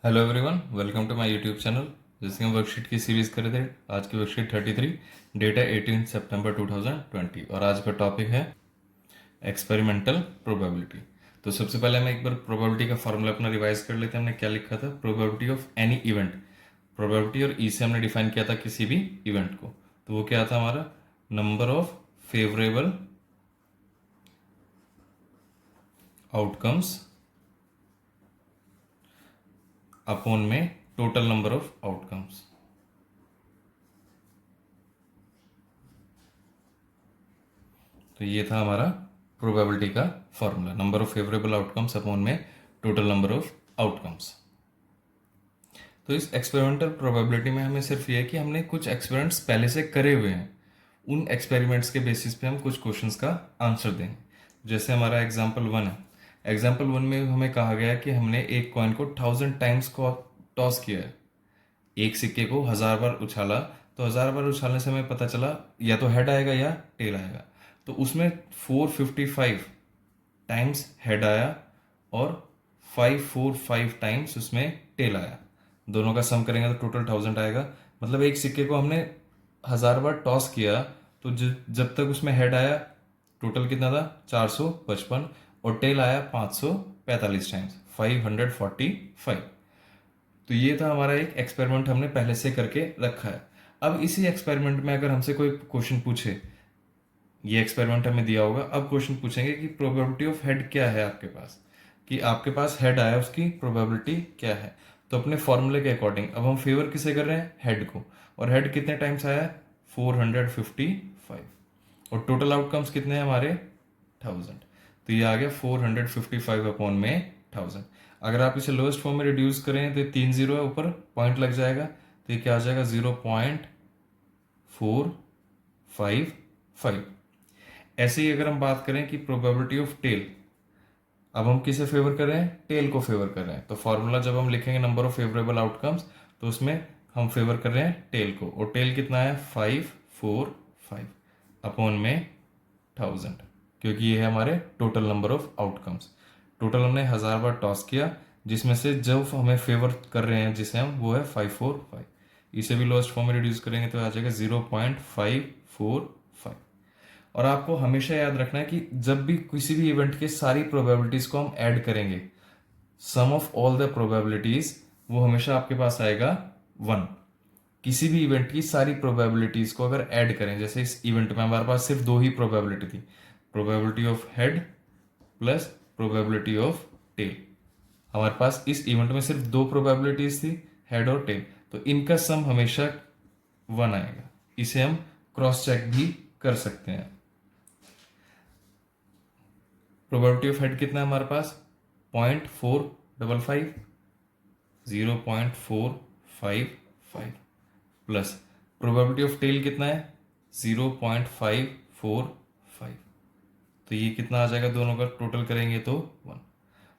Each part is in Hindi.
Hello everyone, welcome to my YouTube channel. जैसे हम वर्कशीट की सीरीज कर रहे थे, आज की वर्कशीट 33, डेट है 18 सितंबर 2020 और आज का टॉपिक है एक्सपेरिमेंटल प्रोबेबिलिटी। तो सबसे पहले हम एक बार प्रोबेबिलिटी का फॉर्मूला अपना रिवाइज कर लेते हैं। हमने क्या लिखा था? Probability of any event. Probability और ई से हमने डिफाइन किया था किसी भी इवेंट को। तो वो क्या था हमारा? Number of favourable outcomes upon में टोटल नंबर ऑफ आउटकम्स। तो ये था हमारा प्रोबेबिलिटी का formula, number of favourable outcomes upon में टोटल नंबर ऑफ आउटकम्स। तो इस एक्सपेरिमेंटल प्रोबेबिलिटी में हमें सिर्फ ये है कि हमने कुछ एक्सपेरिमेंट्स पहले से करे हुए हैं, उन एक्सपेरिमेंट्स के बेसिस पे हम कुछ क्वेश्चंस का आंसर देंगे। जैसे हमारा एग्जाम्पल 1 है। एग्जाम्पल 1 में हमें कहा गया है कि हमने एक कॉइन को 1000 टाइम्स को टॉस किया है, एक सिक्के को 1000 बार उछाला। तो 1000 बार उछालने से हमें पता चला या तो हेड आएगा या टेल आएगा। तो उसमें 455 टाइम्स हेड आया और 545 टाइम्स उसमें टेल आया। दोनों का सम करेंगे तो टोटल 1000 आएगा। मतलब एक सिक्के को हमने 1000 बार टॉस किया, तो जब तक उसमें हेड आया टोटल कितना था? 455, और टेल आया 545 टाइम्स, 545। तो ये था हमारा एक एक्सपेरिमेंट, हमने पहले से करके रखा है। अब इसी एक्सपेरिमेंट में अगर हमसे कोई क्वेश्चन पूछे, ये एक्सपेरिमेंट हमें दिया होगा, अब क्वेश्चन पूछेंगे कि प्रोबेबिलिटी ऑफ हेड क्या है आपके पास, कि आपके पास हेड आया उसकी प्रोबेबिलिटी क्या है। तो अपने फॉर्मूले के अकॉर्डिंग अब हम फेवर किसे कर रहे हैं? हेड को। और हेड कितने टाइम्स आया? 455। और टोटल आउटकम्स कितने हैं हमारे? 1000। तो ये आ गया 455 अपॉन में 1000। अगर आप इसे लोएस्ट फॉर्म में रिड्यूस करें तो 3 जीरो है, ऊपर पॉइंट लग जाएगा, तो ये क्या आ जाएगा? 0.455। ऐसे ही अगर हम बात करें कि प्रोबेबिलिटी ऑफ टेल, अब हम किसे फेवर कर रहे हैं? टेल को फेवर कर रहे हैं। तो फॉर्मूला जब हम लिखेंगे नंबर ऑफ फेवरेबल आउटकम्स, तो उसमें हम फेवर कर रहे हैं टेल को। और टेल कितना है? 545 अपॉन में 1000, क्योंकि ये है हमारे total number of outcomes. Total हमने 1000 बार टॉस किया, जिसमें से जो हमें फेवर कर रहे हैं जिसे हम, वो है 545। इसे भी लोएस्ट फॉर्म में रिड्यूस करेंगे तो आ जाएगा 0.545। और आपको हमेशा याद रखना है कि जब भी किसी भी इवेंट के सारी प्रोबेबिलिटीज को हम ऐड करेंगे, सम ऑफ ऑल द प्रोबेबिलिटीज, वो हमेशा आपके पास आएगा 1। किसी भी इवेंट की सारी प्रोबेबिलिटीज को अगर ऐड करें, जैसे इस इवेंट में हमारे पास सिर्फ दो ही प्रोबेबिलिटी थी, probability of head plus probability of tail. हमारे पास इस इवेंट में सिर्फ दो प्रोबेबिलिटीज थी, हेड और टेल, तो इनका सम हमेशा 1 आएगा। इसे हम क्रॉस चेक भी कर सकते हैं। प्रोबेबिलिटी ऑफ हेड कितना है हमारे पास? 0.455, 0.455 प्लस प्रोबेबिलिटी ऑफ टेल कितना है? 0.545। तो ये कितना आ जाएगा? दोनों का टोटल करेंगे तो 1।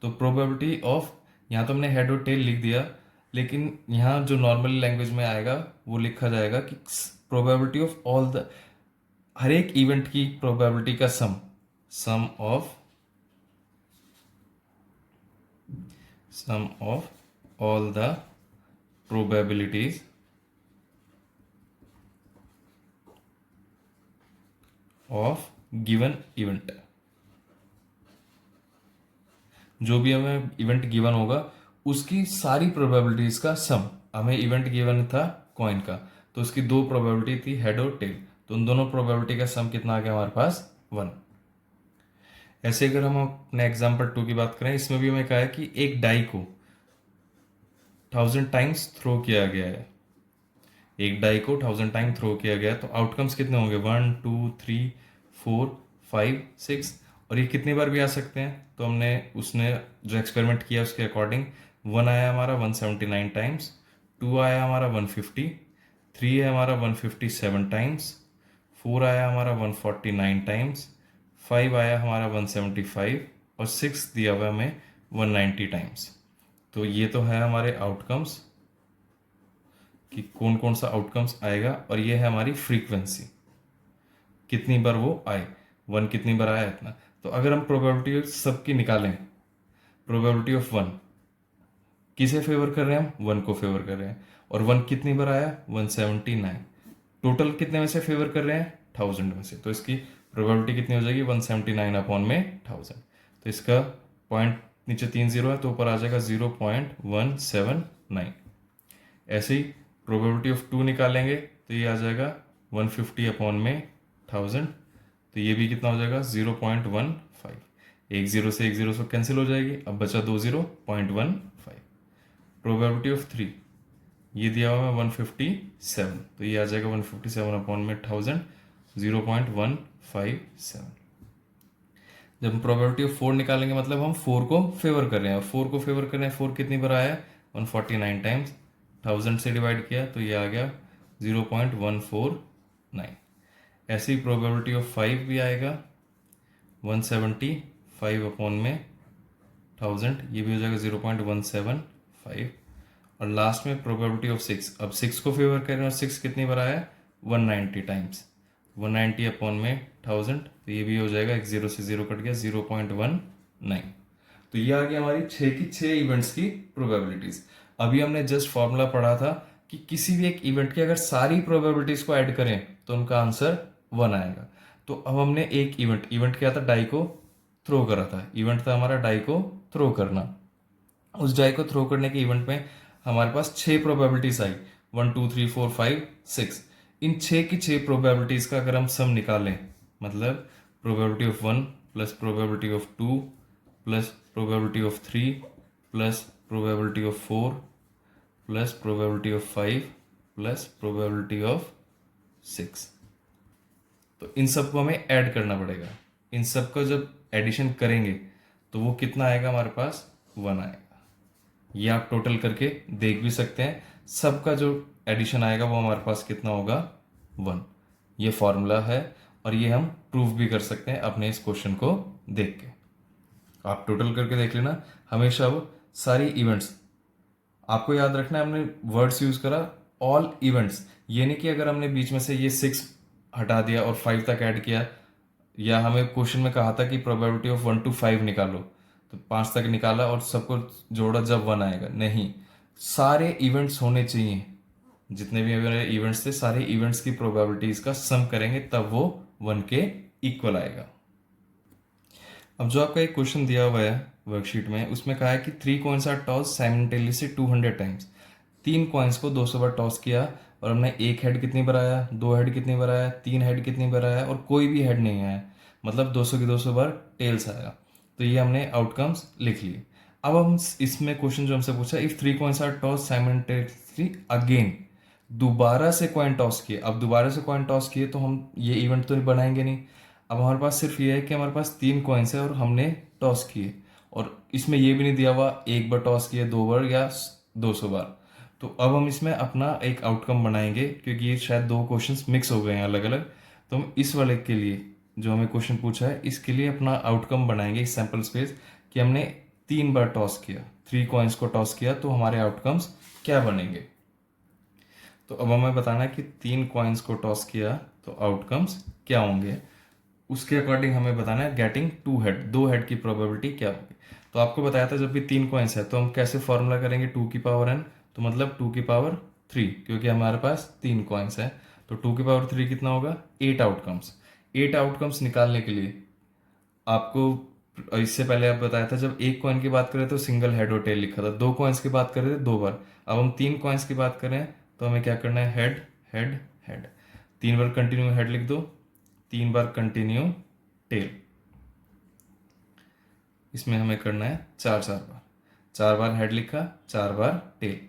तो प्रोबेबिलिटी ऑफ, यहाँ तो हमने हेड और टेल लिख दिया, लेकिन यहाँ जो नॉर्मल लैंग्वेज में आएगा वो लिखा जाएगा कि प्रोबेबिलिटी ऑफ ऑल द, हर एक इवेंट की प्रोबेबिलिटी का सम, सम of sum of all the probabilities of given event। जो भी हमें इवेंट गिवन होगा उसकी सारी प्रोबेबिलिटीज का सम। हमें इवेंट गिवन था कॉइन का, तो उसकी दो प्रोबेबिलिटी थी, हेड और टेल, तो उन दोनों प्रोबेबिलिटी का सम कितना आ गया हमारे पास? 1। ऐसे अगर हम अपने एग्जाम्पल 2 की बात करें, इसमें भी हमें कहा है कि एक डाई को 1000 टाइम्स थ्रो किया गया है, एक डाई को 1000 टाइम थ्रो किया गया, तो आउटकम्स कितने होंगे? 1 2 3 4 5 6। और ये कितनी बार भी आ सकते हैं, तो हमने उसने जो एक्सपेरिमेंट किया उसके अकॉर्डिंग 1 आया हमारा 179 टाइम्स, 2 आया हमारा 150, 3 है हमारा 157 टाइम्स, 4 आया हमारा 149 टाइम्स, 5 आया हमारा 175, और 6 दिया हुआ हमें 190 टाइम्स। तो ये तो है हमारे आउटकम्स कि कौन कौन सा आउटकम्स आएगा, और ये है हमारी फ्रीक्वेंसी, कितनी बार वो आए, 1 कितनी बार आया इतना। तो अगर हम प्रोबेबिलिटी सबकी निकालें, प्रोबेबिलिटी ऑफ 1 किसे फेवर कर रहे हैं हम, 1 को फेवर कर रहे हैं, और 1 कितनी बार आया, 179। टोटल कितने में से फेवर कर रहे हैं, 1000 में से, तो इसकी प्रोबेबिलिटी कितनी हो जाएगी, 179 अपॉन में 1000। तो इसका पॉइंट नीचे 3 जीरो है तो ऊपर आ जाएगा 0.179। ऐसे ही प्रोबेबिलिटी ऑफ 2 निकालेंगे तो ये आ जाएगा 150 अपॉन में 1000, तो ये भी कितना हो जाएगा 0.15। एक जीरो से एक जीरो से कैंसिल हो जाएगी, अब बचा 2 जीरो, 0.15। प्रोबेबिलिटी ऑफ 3 ये दिया हुआ है 157, तो ये आ जाएगा 157 अपॉन में 1000, 0.157। जब हम प्रोबेबिलिटी ऑफ 4 निकालेंगे मतलब हम 4 को फेवर कर रहे हैं, और 4 को फेवर कर रहे हैं, 4 कितनी बार आया है, 149 टाइम्स, 1000 से डिवाइड किया तो ये आ गया 0.149। ऐसी प्रोबेबिलिटी ऑफ 5 भी आएगा 175 अपॉन में 1000, ये भी हो जाएगा 0.175। और लास्ट में प्रोबेबिलिटी ऑफ 6, अब 6 को फेवर कर रहे हैं और 6 कितनी बार आया है, 190 टाइम्स, 190 अपॉन में 1000, तो ये भी हो जाएगा, एक जीरो से जीरो कट गया, 0.19। तो ये आ गया हमारी 6 की 6 इवेंट्स की प्रोबेबिलिटीज। अभी हमने जस्ट फॉर्मूला पढ़ा था कि किसी भी एक इवेंट की अगर सारी प्रोबेबिलिटीज को ऐड करें तो उनका आंसर 1 आएगा। तो अब हमने एक इवेंट क्या था, डाई को थ्रो करा था, इवेंट था हमारा डाई को थ्रो करना। उस डाई को थ्रो करने के इवेंट में हमारे पास 6 प्रोबेबिलिटीज आई, 1 2 3 4 5 6। इन 6 की 6 प्रोबेबिलिटीज का अगर हम सम निकालें, मतलब probability of 1 plus probability of 2 plus probability of 3 plus probability of 4 plus probability of 5 plus probability of 6, तो इन सबको हमें ऐड करना पड़ेगा। इन सबको जब एडिशन करेंगे तो वो कितना आएगा, हमारे पास 1 आएगा। ये आप टोटल करके देख भी सकते हैं, सबका जो एडिशन आएगा वो हमारे पास कितना होगा, 1। ये फॉर्मूला है और ये हम प्रूव भी कर सकते हैं अपने इस क्वेश्चन को देख के। आप टोटल करके देख लेना हमेशा। अब सारी इवेंट्स आपको याद रखना है, हमने वर्ड्स यूज करा ऑल इवेंट्स, ये नहीं कि अगर हमने बीच में से ये 6 हटा दिया और 5 तक ऐड किया, या हमें क्वेश्चन में कहा था कि प्रोबेबिलिटी ऑफ 1 to 5 निकालो, तो 5 तक निकाला और सबको जोड़ा जब 1 आएगा, नहीं, सारे इवेंट्स होने चाहिए, जितने भी मेरे इवेंट्स थे सारे इवेंट्स की प्रोबेबिलिटीज का सम करेंगे तब वो 1 के इक्वल आएगा। अब जो आपका एक क्वेश्चन दिया हुआ है वर्कशीट में, उसमें कहा है कि 3 coins are toss simultaneously 200 times. 3 coins को 200 बार टॉस किया और हमने एक हेड कितनी बार आया, 2 हेड कितनी बार आया, 3 हेड कितनी बार आया और कोई भी हेड नहीं आया, मतलब 200 की 200 बार टेल्स आया। तो ये हमने आउटकम्स लिख लिए। अब हम इसमें क्वेश्चन जो हमसे पूछा, if 3 coins are toss simultaneously again, दोबारा से कॉइन टॉस किए। अब दोबारा से कॉइन टॉस किए तो हम ये इवेंट तो बनाएंगे नहीं। अब हमारे पास सिर्फ ये है कि हमारे पास 3 कॉइन्स है और हमने टॉस किए, और इसमें ये भी नहीं दिया हुआ एक बार टॉस किए, 2 बार या 200 बार। तो अब हम इसमें अपना एक आउटकम बनाएंगे, क्योंकि ये शायद 2 क्वेश्चंस मिक्स हो गए हैं अलग अलग। तो हम इस वाले के लिए जो हमें क्वेश्चन पूछा है इसके लिए अपना आउटकम बनाएंगे इस सैंपल स्पेस, कि हमने 3 बार टॉस किया, 3 कॉइन्स को टॉस किया, तो हमारे आउटकम्स क्या बनेंगे। तो अब हमें बताना है कि 3 कॉइन्स को टॉस किया तो आउटकम्स क्या होंगे, उसके अकॉर्डिंग हमें बताना है गेटिंग 2 हेड, 2 हेड की प्रोबेबिलिटी क्या होगी। तो आपको बताया था जब भी 3 कॉइन्स है तो हम कैसे फॉर्मूला करेंगे, 2 की पावर n, तो मतलब 2 की पावर 3, क्योंकि हमारे पास 3 कॉइन्स है, तो 2 की पावर 3 कितना होगा, 8 आउटकम्स। 8 आउटकम्स निकालने के लिए आपको इससे पहले आप बताया था जब एक कॉइन की बात करें तो सिंगल हेड और टेल लिखा था, 2 कॉइन्स की बात कर रहे थे 2 बार। अब हम 3 कॉइन्स की बात करें तो हमें क्या करना है, हेड हेड हेड, 3 बार कंटिन्यू हेड लिख दो, 3 बार कंटिन्यू टेल। इसमें हमें करना है 4 बार, 4 बार हेड लिखा, 4 बार टेल,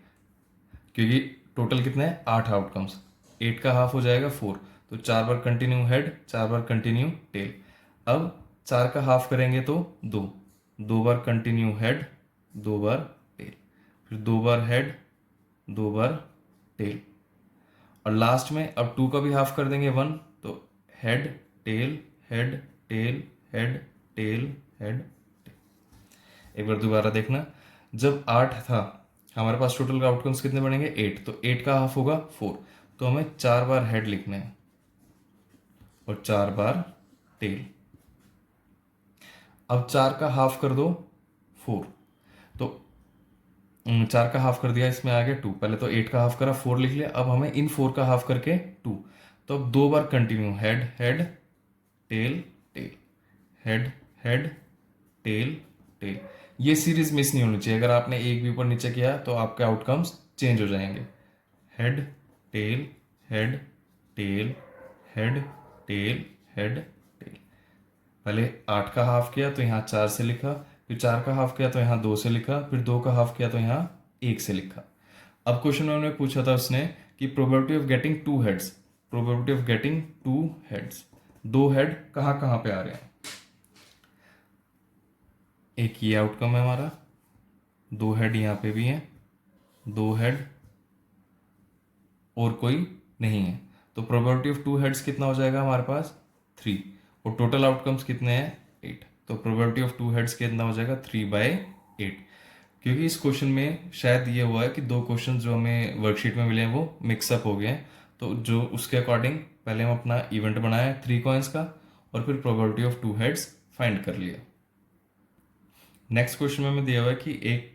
क्योंकि टोटल कितने हैं 8 आउटकम्स, 8 का हाफ हो जाएगा 4, तो 4 बार कंटिन्यू हेड, 4 बार कंटिन्यू टेल। अब 4 का हाफ करेंगे तो 2, 2 बार कंटिन्यू हेड, 2 बार टेल, फिर 2 बार हेड, 2 बार टेल, और लास्ट में अब 2 का भी हाफ कर देंगे 1, तो head tail head tail head tail head. एक बार दोबारा देखना, जब 8 था हमारे पास टोटल आउटकम्स कितने बनेंगे 8, तो 8 का हाफ होगा 4, तो हमें 4 बार हेड लिखना है और 4 बार टेल। अब 4 का हाफ कर दो 4, तो 4 का हाफ कर दिया, इसमें आ गया 2। पहले तो 8 का हाफ करा, 4 लिख लिया। अब हमें इन 4 का हाफ करके 2। तो अब 2 बार continue, head head tail tail, head head tail tail. ये सीरीज मिस नहीं होनी चाहिए। अगर आपने एक भी ऊपर नीचे किया तो आपके आउटकम्स चेंज हो जाएंगे। Head tail head tail head tail head tail. पहले 8 का हाफ किया तो यहाँ 4 से लिखा, फिर 4 का हाफ किया तो यहाँ 2 से लिखा, फिर 2 का हाफ किया तो यहाँ 1 से लिखा। अब क्वेश्चन में उन्होंने पूछा था उसने कि probability of getting 2 heads, probability of getting 2 heads, 2 head कहाँ कहाँ पे आ रहे हैं। एक ये आउटकम है हमारा, 2 हेड यहाँ पे भी हैं, 2 हेड और कोई नहीं है। तो प्रोबेबिलिटी ऑफ 2 हेड्स कितना हो जाएगा हमारे पास 3, और टोटल आउटकम्स कितने हैं 8। तो प्रोबेबिलिटी ऑफ 2 हेड्स कितना हो जाएगा 3/8। क्योंकि इस क्वेश्चन में शायद ये हुआ है कि 2 क्वेश्चन जो हमें वर्कशीट में मिले हैं वो मिक्सअप हो गए हैं। तो जो उसके अकॉर्डिंग पहले हम अपना इवेंट बनाया 3 कॉइन्स का, और फिर प्रोबेबिलिटी ऑफ 2 हेड्स फाइंड कर लिया। नेक्स्ट क्वेश्चन में हमें दिया हुआ है कि एक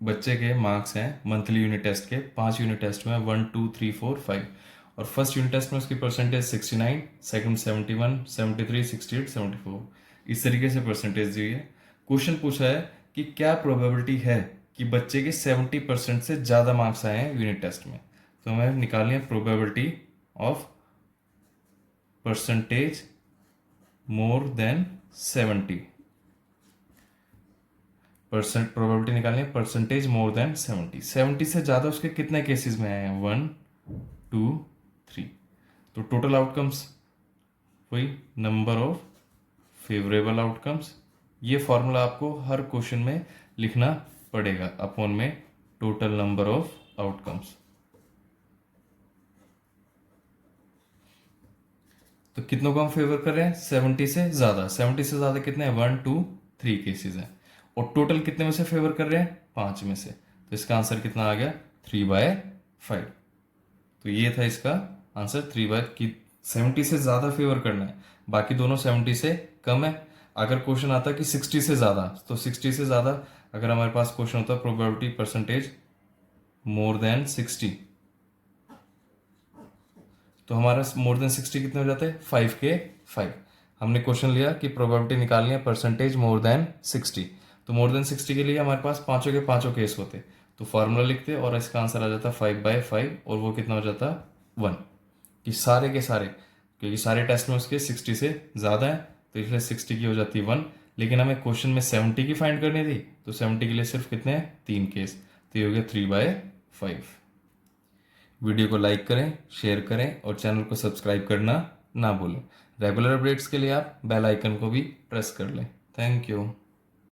बच्चे के मार्क्स हैं मंथली यूनिट टेस्ट के, 5 यूनिट टेस्ट में 1 2 3 4 5, और फर्स्ट यूनिट टेस्ट में उसकी परसेंटेज 69, सेकंड 71, 73, 68, 74, इस तरीके से परसेंटेज दी है। क्वेश्चन पूछा है कि क्या प्रोबेबिलिटी है कि बच्चे के 70% से ज़्यादा मार्क्स आए हैं यूनिट टेस्ट में। तो हमें निकालनी है probability of percentage more than 70, percent probability निकालनी है परसेंटेज मोर देन 70, 70 से ज़्यादा उसके कितने केसेस में आए हैं 1 2 3। तो टोटल आउटकम्स वही नंबर ऑफ फेवरेबल आउटकम्स। ये फॉर्मूला आपको हर क्वेश्चन में लिखना पड़ेगा, अपॉन में टोटल नंबर ऑफ आउटकम्स। तो कितनों को हम फेवर कर रहे हैं 70 से ज़्यादा। 70 से ज़्यादा कितने हैं 1 2 3 केसेस हैं, और टोटल कितने में से फेवर कर रहे हैं 5 में से। तो इसका आंसर कितना आ गया 3/5। तो ये था इसका आंसर 3 की 70 से ज़्यादा फेवर करना है, बाकी दोनों 70 से कम है। अगर क्वेश्चन आता कि 60 से ज़्यादा, तो 60 से ज़्यादा अगर हमारे पास क्वेश्चन होता प्रोबेबिलिटी परसेंटेज मोर देन 60, तो हमारा मोर देन 60 कितने हो जाते हैं 5 के 5। हमने क्वेश्चन लिया कि प्रोबेबिलिटी निकालनी है परसेंटेज मोर देन 60, तो मोर देन 60 के लिए हमारे पास पांचों के पांचों केस होते, तो फार्मूला लिखते और इसका आंसर आ जाता 5/5, और वो कितना हो जाता 1, कि सारे के सारे, क्योंकि सारे टेस्ट में उसके 60 से ज़्यादा है तो इसलिए 60 की हो जाती है 1। लेकिन हमें क्वेश्चन में 70 की फाइंड करनी थी, तो 70 के लिए सिर्फ कितने हैं 3 केस, तो ये हो गया 3/5। वीडियो को लाइक करें, शेयर करें और चैनल को सब्सक्राइब करना ना भूलें। रेगुलर अपडेट्स के लिए आप बेल आइकन को भी प्रेस कर लें। Thank you.